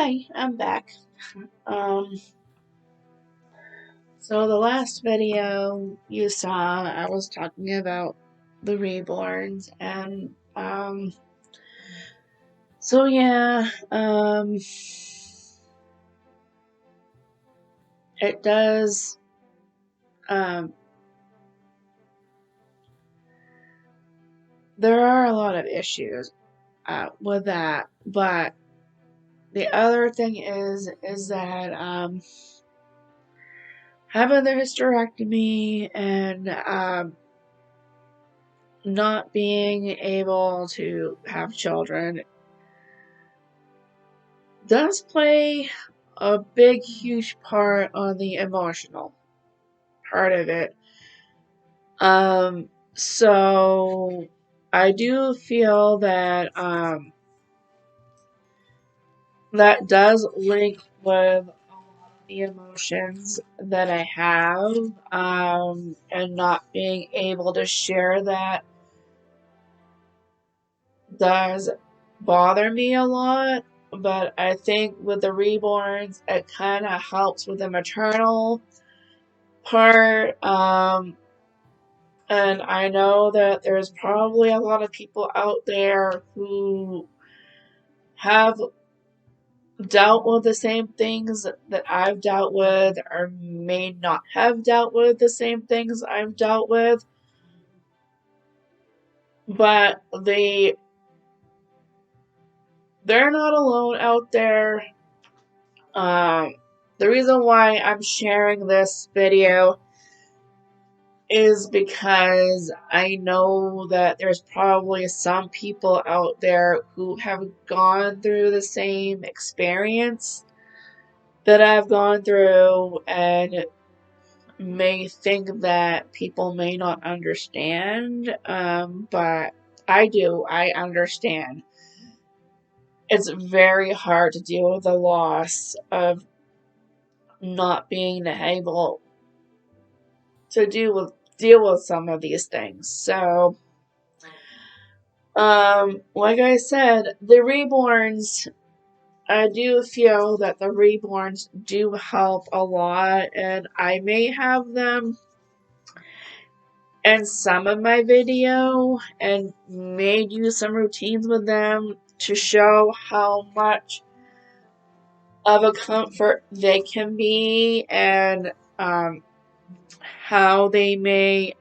Hi, I'm back. Um, so the last video you saw, I was talking about the reborns, and so yeah, it does, um, there are a lot of issues with that, but the other thing is that having the hysterectomy and not being able to have children does play a big, huge part on the emotional part of it. So I do feel that that does link with a lot of the emotions that I have, and not being able to share that does bother me a lot. But I think with the reborns, it kind of helps with the maternal part. And I know that there's probably a lot of people out there who have dealt with the same things that I've dealt with, or may not have dealt with the same things I've dealt with. But they're not alone out there. Um, the reason why I'm sharing this video is because I know that there's probably some people out there who have gone through the same experience that I've gone through and may think that people may not understand, but I do. I understand. It's very hard to deal with the loss of not being able to deal with some of these things. So, like I said, the reborns, I do feel that the reborns do help a lot, and I may have them in some of my video and may do some routines with them to show how much of a comfort they can be, and how they may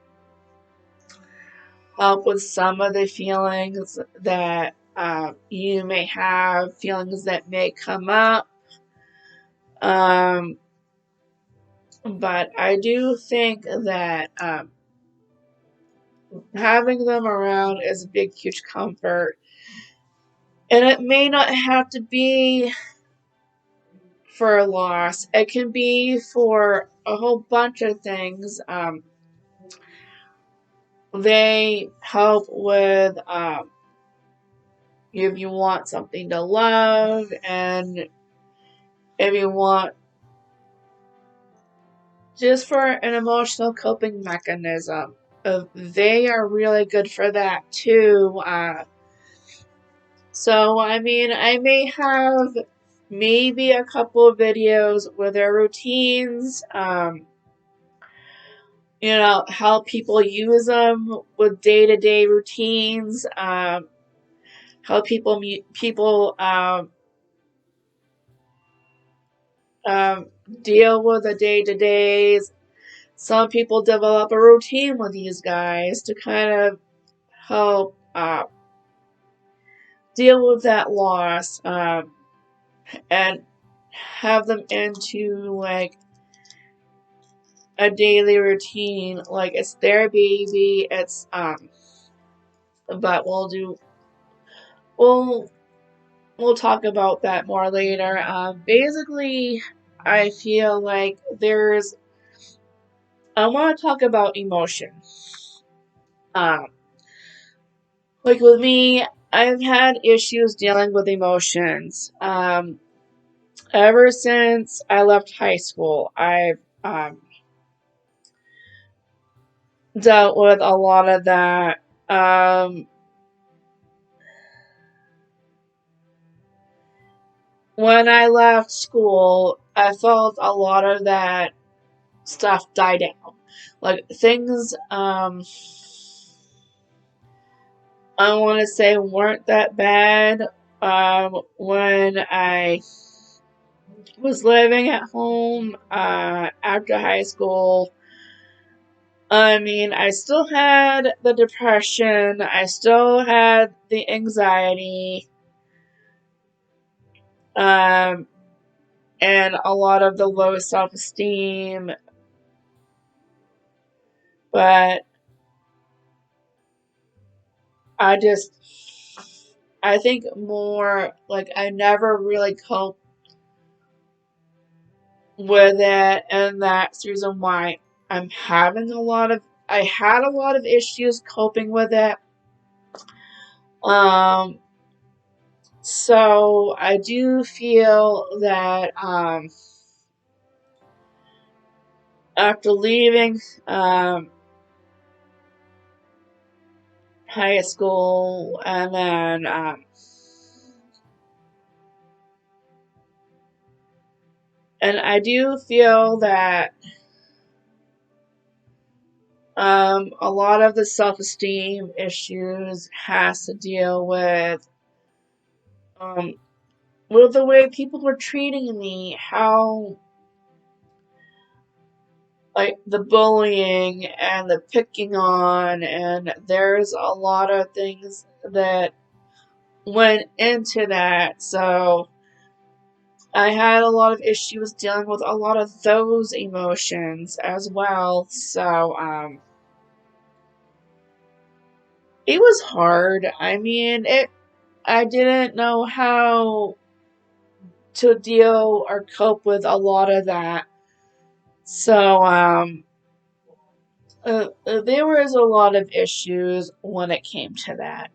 help with some of the feelings that you may have, feelings that may come up. Um, but I do think that having them around is a big, huge comfort. And it may not have to be for a loss, it can be for a whole bunch of things. They help with if you want something to love, and if you want just for an emotional coping mechanism. They are really good for that too. So, I mean, I may have maybe a couple of videos with their routines, how people use them with day-to-day routines, how people um, deal with the day-to-days. Some people develop a routine with these guys to kind of help deal with that loss, and have them into like a daily routine, like it's their baby. It's but we'll we'll talk about that more later. Basically, I feel like I want to talk about emotion. Um, like with me, I've had issues dealing with emotions. Ever since I left high school, I've dealt with a lot of that. Um, when I left school, I felt a lot of that stuff die down. Like things, I want to say weren't that bad. When I was living at home, after high school, I mean, I still had the depression, I still had the anxiety, um, and a lot of the low self esteem, but I just, I think more like I never really coped with it, and that's the reason why I had a lot of issues coping with it. Um, so I do feel that, after leaving, um, high school, and then, and I do feel that, a lot of the self-esteem issues has to deal um, with the way people were treating me, how, like, the bullying and the picking on, and there's a lot of things that went into that. So I had a lot of issues dealing with a lot of those emotions as well. So, it was hard. I mean, I didn't know how to deal or cope with a lot of that. So, there was a lot of issues when it came to that.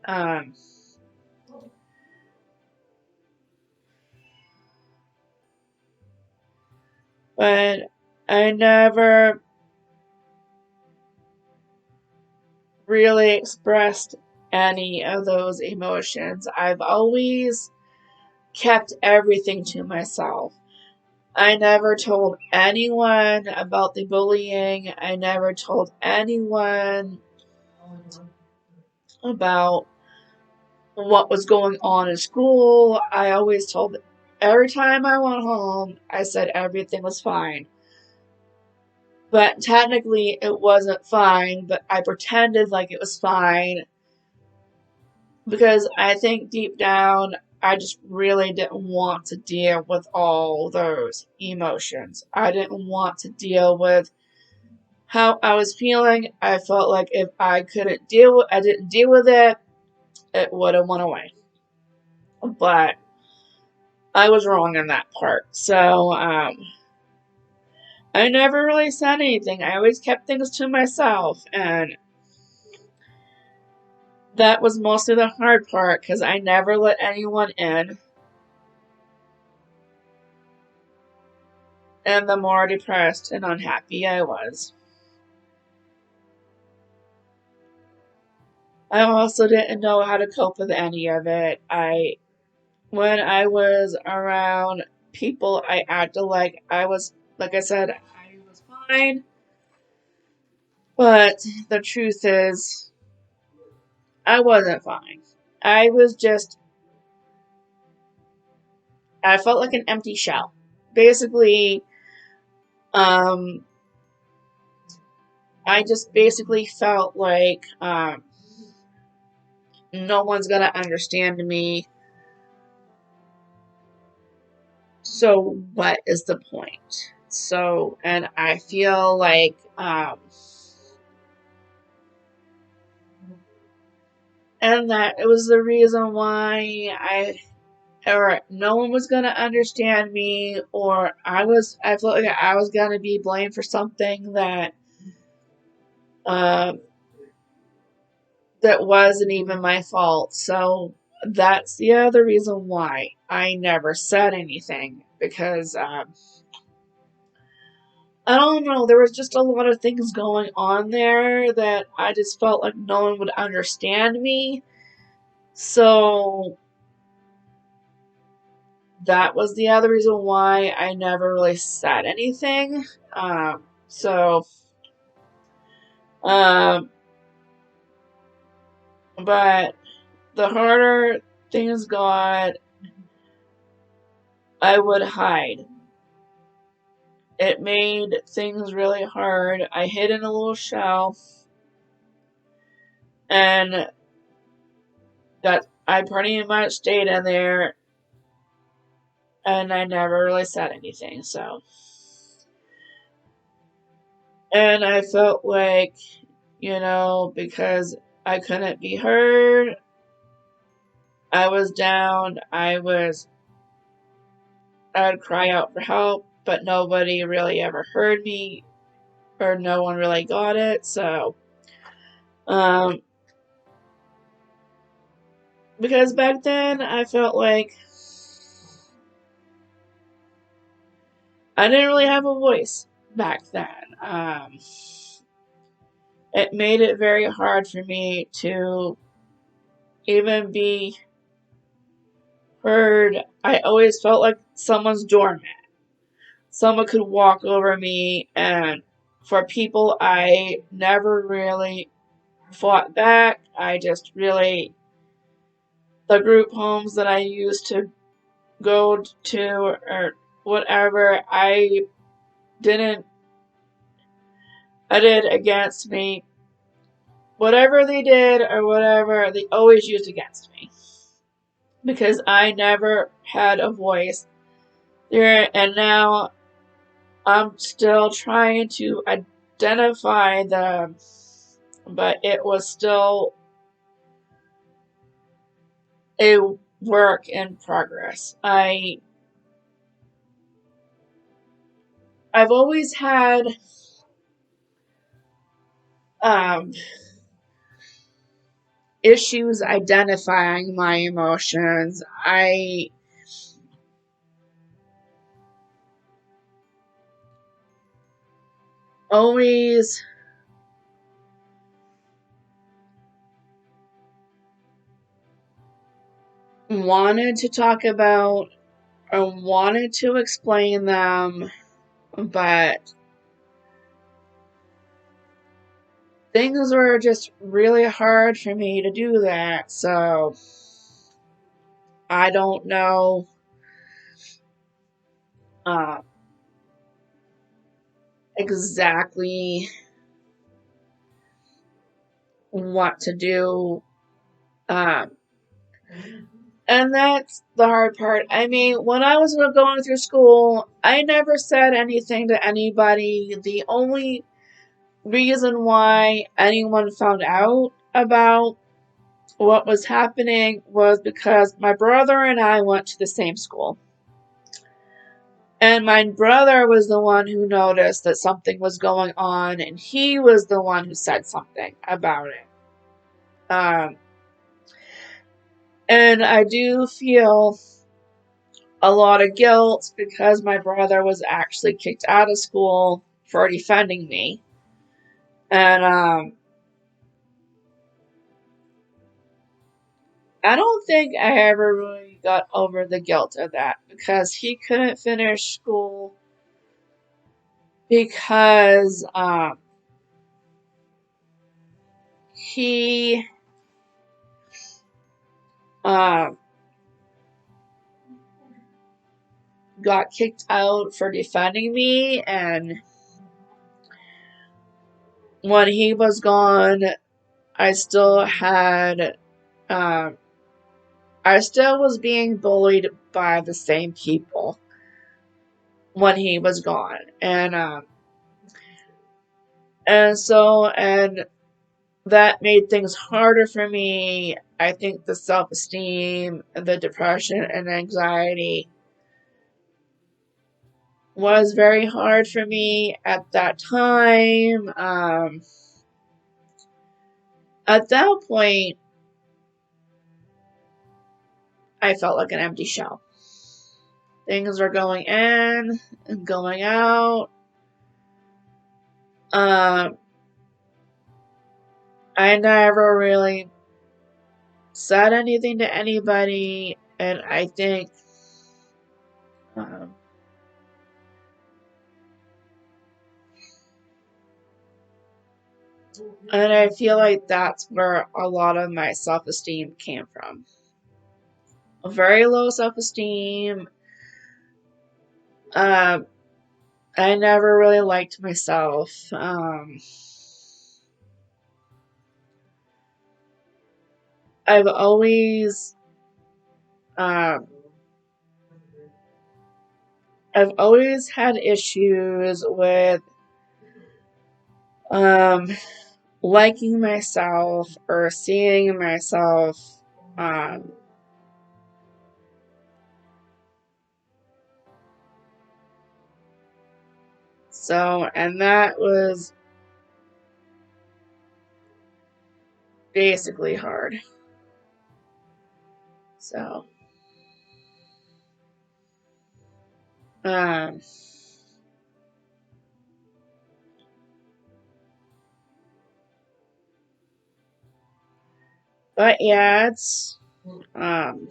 But I never really expressed any of those emotions. I've always kept everything to myself. I never told anyone about the bullying. I never told anyone about what was going on in school. I always told, every time I went home, I said everything was fine. But technically, it wasn't fine, but I pretended like it was fine because I think deep down, I just really didn't want to deal with all those emotions. I didn't want to deal with how I was feeling. I felt like if I didn't deal with it, it would have went away. But I was wrong in that part. So, I never really said anything. I always kept things to myself, and that was mostly the hard part because I never let anyone in. And the more depressed and unhappy I was. I also didn't know how to cope with any of it. When I was around people, I acted like I said, I was fine. But the truth is, I wasn't fine. I was just, I felt like an empty shell. Basically, um, I just basically felt like, no one's gonna understand me. So what is the point? So, and I feel like, and that it was the reason why or no one was gonna understand me, or I felt like I was gonna be blamed for something um, that wasn't even my fault. So that's the other reason why I never said anything, because, I don't know, there was just a lot of things going on there that I just felt like no one would understand me. So that was the other reason why I never really said anything. So, um, but the harder things got, I would hide. It made things really hard. I hid in a little shell, and that I pretty much stayed in there, and I never really said anything. So, and I felt like, because I couldn't be heard, I was down. I'd cry out for help, but nobody really ever heard me, or no one really got it. So, um, because back then I felt like I didn't really have a voice back then. It made it very hard for me to even be heard. I always felt like someone's doormat. Someone could walk over me, and for people, I never really fought back. I just really, the group homes that I used to go to or whatever, didn't, I did against me. Whatever they did or whatever, they always used against me. Because I never had a voice there, and now I'm still trying to identify them, but it was still a work in progress. I've always had um, issues identifying my emotions. I always wanted to talk about or wanted to explain them, but things were just really hard for me to do that. So I don't know uh, exactly what to do. Um, and that's the hard part. I mean, when I was going through school, I never said anything to anybody. The only reason why anyone found out about what was happening was because my brother and I went to the same school. And my brother was the one who noticed that something was going on, and he was the one who said something about it. Um, and I do feel a lot of guilt because my brother was actually kicked out of school for defending me. And I don't think I ever really got over the guilt of that because he couldn't finish school because he um, got kicked out for defending me, and when he was gone, I still had, um, I still was being bullied by the same people when he was gone, and that made things harder for me. I think the self-esteem, the depression, and anxiety was very hard for me at that time. At that point, I felt like an empty shell. Things were going in and going out. Um, I never really said anything to anybody, and I think Um, and I feel like that's where a lot of my self-esteem came from. A very low self-esteem. Um, I never really liked myself. I've always, um, I've always had issues with um, liking myself or seeing myself. Um, and that was basically hard. So, um, but yeah, um,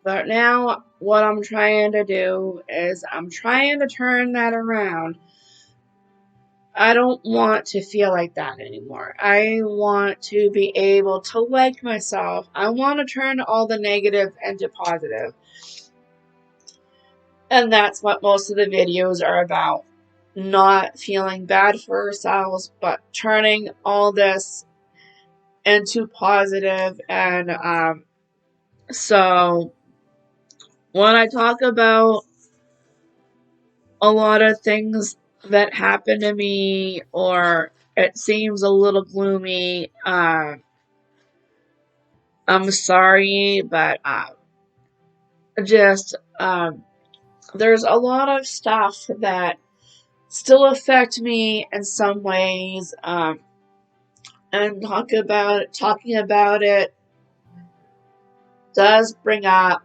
but now what I'm trying to do is I'm trying to turn that around. I don't want to feel like that anymore. I want to be able to like myself. I want to turn all the negative into positive. And that's what most of the videos are about. Not feeling bad for ourselves, but turning all this into positive. And so when I talk about a lot of things that happen to me, or it seems a little gloomy, I'm sorry, but just there's a lot of stuff that still affect me in some ways, and talking about it does bring up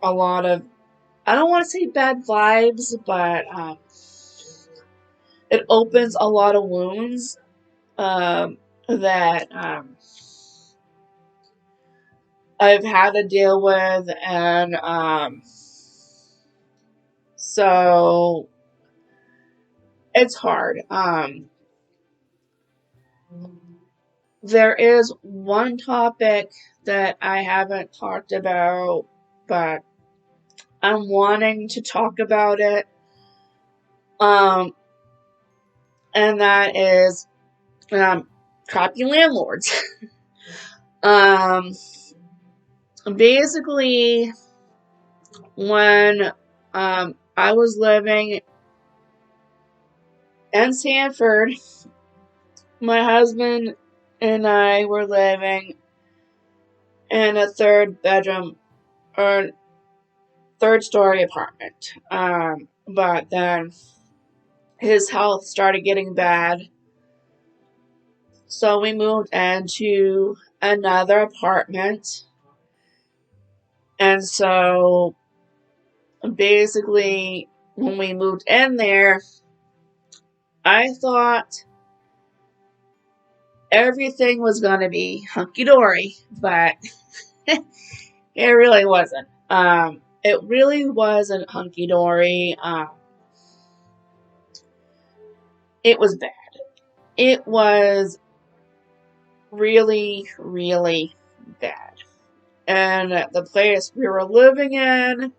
a lot of, I don't want to say bad vibes, but it opens a lot of wounds that I've had to deal with, and so it's hard. There is one topic that I haven't talked about, but I'm wanting to talk about it. And that is crappy landlords. um, Basically, when I was living in Sanford, my husband and I were living in a third bedroom or third story apartment. But then his health started getting bad, so we moved into another apartment. And so basically, when we moved in there, I thought everything was going to be hunky dory, but it really wasn't. It really wasn't hunky dory. It was bad. It was really, really bad. And the place we were living in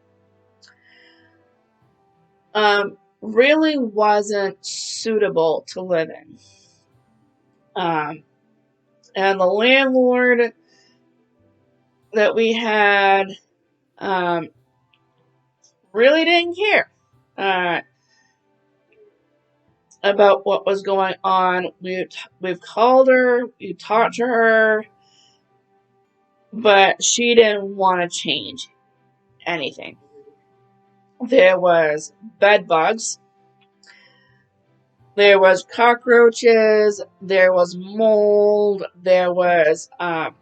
really wasn't suitable to live in. And the landlord that we had really didn't care about what was going on. We've called her, we talked to her, but she didn't want to change anything. There was bed bugs, there was cockroaches, there was mold, there was a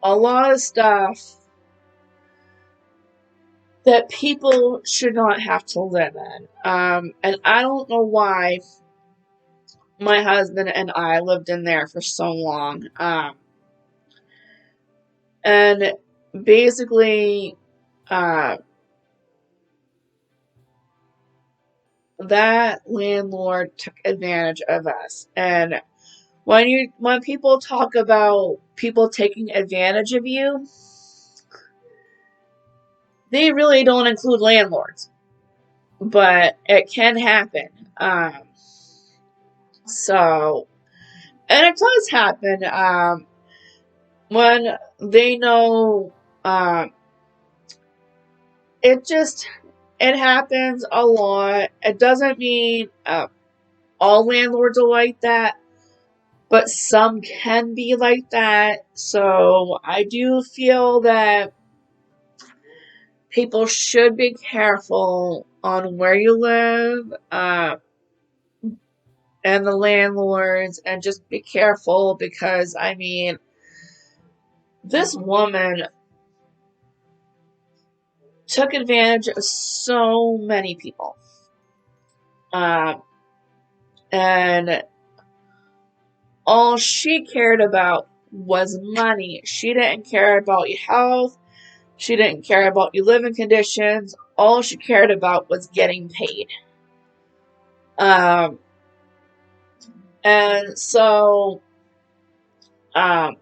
lot of stuff that people should not have to live in. And I don't know why my husband and I lived in there for so long. And basically, uh, that landlord took advantage of us. And when people talk about people taking advantage of you, they really don't include landlords, but it can happen. So, and it does happen. When they know, um, it just it happens a lot. It doesn't mean all landlords are like that, but some can be like that. So I do feel that people should be careful on where you live, and the landlords, and just be careful because, I mean, this woman took advantage of so many people. Um, and all she cared about was money. She didn't care about your health. She didn't care about your living conditions. All she cared about was getting paid. Um, and so, um,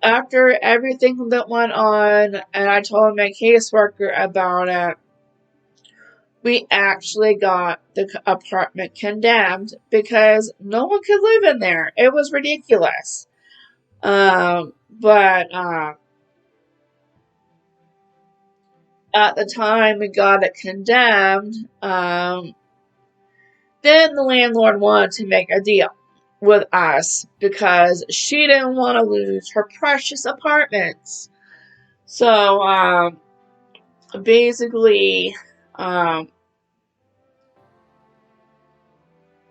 after everything that went on, and I told my caseworker about it, we actually got the apartment condemned because no one could live in there. It was ridiculous. But at the time we got it condemned, then the landlord wanted to make a deal with us because she didn't want to lose her precious apartments. So, basically, um,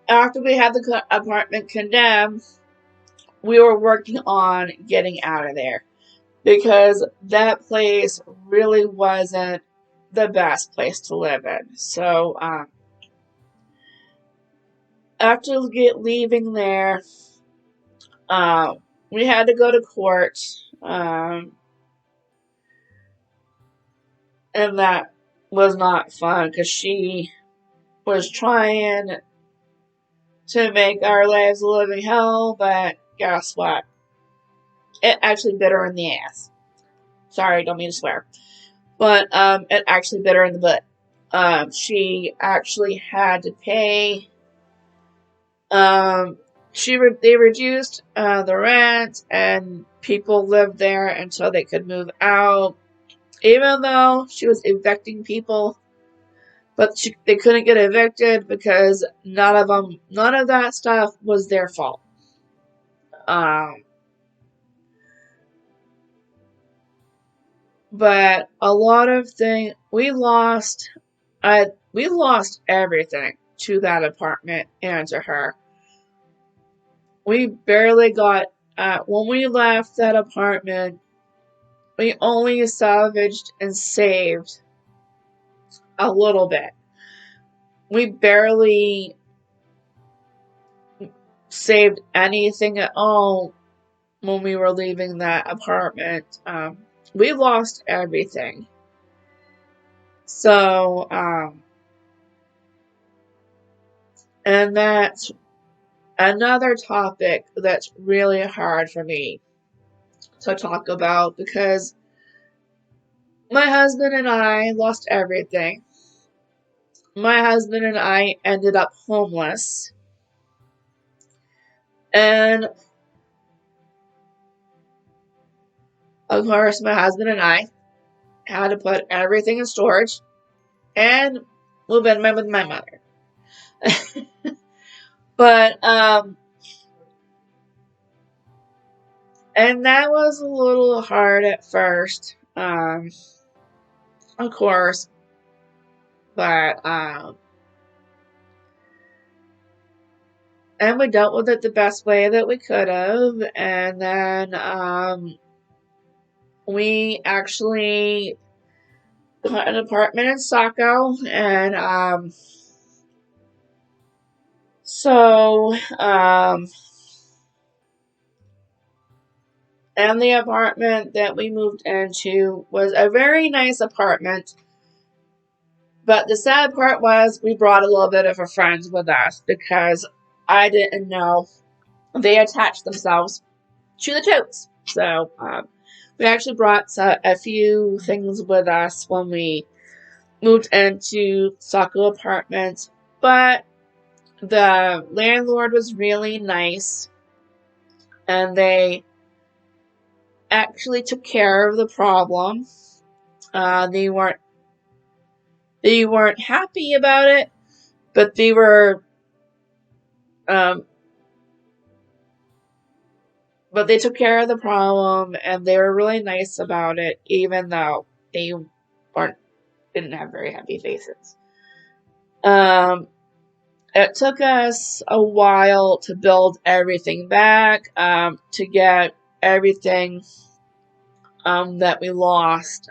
after we had the apartment condemned, we were working on getting out of there because that place really wasn't the best place to live in. So, after leaving there, we had to go to court, and that was not fun because she was trying to make our lives a living hell, but guess what? It actually bit her in the ass. Sorry, don't mean to swear. But it actually bit her in the butt. She actually had to pay. Um, they reduced the rent, and people lived there until they could move out. Even though she was evicting people, but they couldn't get evicted because none of that stuff was their fault. Um, but a lot of things we lost everything to that apartment and to her. We barely got when we left that apartment. We only salvaged and saved a little bit. We barely saved anything at all when we were leaving that apartment. We lost everything. So, and that's another topic that's really hard for me to talk about because my husband and I lost everything. My husband and I ended up homeless. And of course, my husband and I had to put everything in storage and move in with my mother. But, and that was a little hard at first, of course, but, and we dealt with it the best way that we could have, and then, we actually got an apartment in Saco, and, So, and the apartment that we moved into was a very nice apartment. But the sad part was we brought a little bit of our friends with us because I didn't know they attached themselves to the totes. So we actually brought a few things with us when we moved into Saco Apartments. But the landlord was really nice and they actually took care of the problem. They weren't happy about it, but they were but they took care of the problem and they were really nice about it, even though they didn't have very happy faces. It took us a while to build everything back, to get everything that we lost.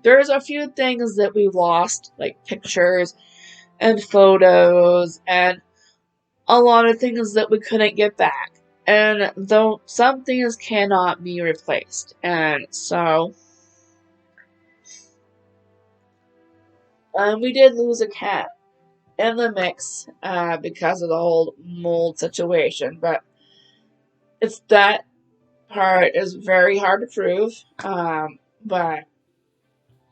There's a few things that we lost, like pictures and photos, and a lot of things that we couldn't get back. And though some things cannot be replaced, and so we did lose a cat in the mix because of the whole mold situation. But it's that part is very hard to prove. But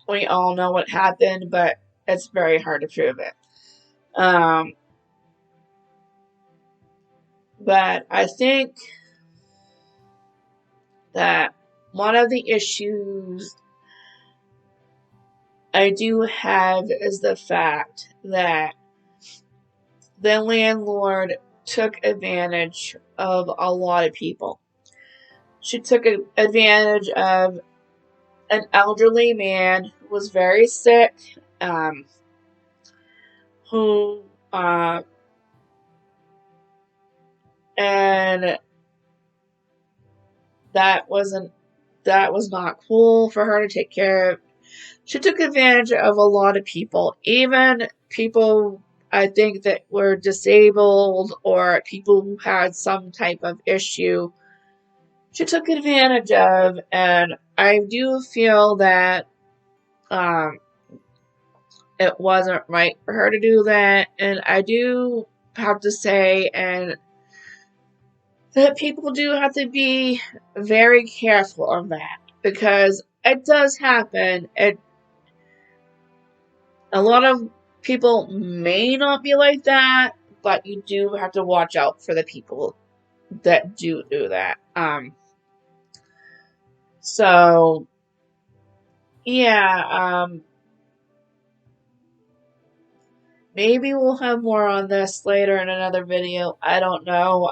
we all know what happened, but it's very hard to prove it. But I think that one of the issues I do have is the fact that the landlord took advantage of a lot of people. She took advantage of an elderly man who was very sick, who and that was not cool for her to take care of. She took advantage of a lot of people, even people I think that were disabled or people who had some type of issue. She took advantage of, and I do feel that it wasn't right for her to do that, and I do have to say, and that people do have to be very careful of that because it does happen. A lot of people may not be like that, but you do have to watch out for the people that do that. So yeah, maybe we'll have more on this later in another video. I don't know.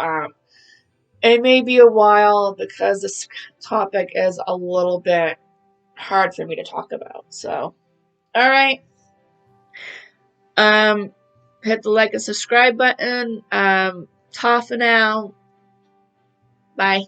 It may be a while because this topic is a little bit hard for me to talk about. So, all right. Hit the like and subscribe button. Ta for now. Bye.